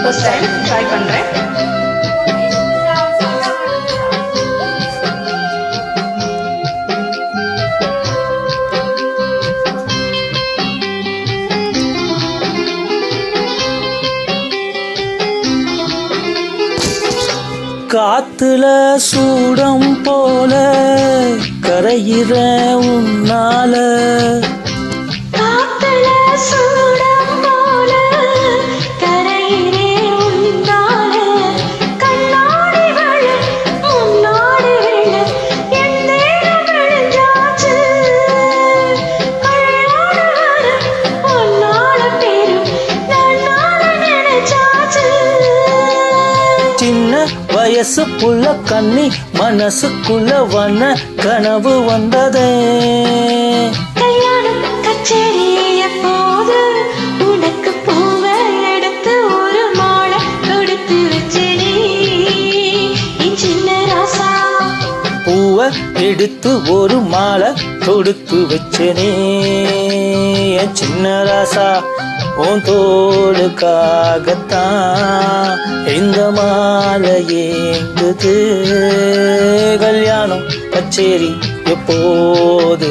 First time try பண்ணுறேன். காத்துல சூடம் போல கரையிற உன்னால, காத்துல சூடம் போல கரையிறே உன்னால, கண்ணாடி வழ முன்னாடி விழ என் நேரம் விழுந்தாச்சு, கண்ணோட வர உன்னால பேரும் நன்னால நினைச்சாச்சு. சின்ன வயசு புள்ள கண்ணி மனசுக்குள்ள வண்ண கனவு வந்ததே. கல்யாணம் கச்சேரி எப்போது உனக்கு பூவை எடுத்து ஒரு மாலை கொடுத்து வச்சடி என் சின்ன ராசா. பூவை எடுத்து ஒரு மாலை தொடுத்து வச்சனே என் சின்ன ராசா. உன் தோளுக்காகத்தான் இந்த மாலை ஏங்குது. கல்யாணம் கச்சேரி எப்போது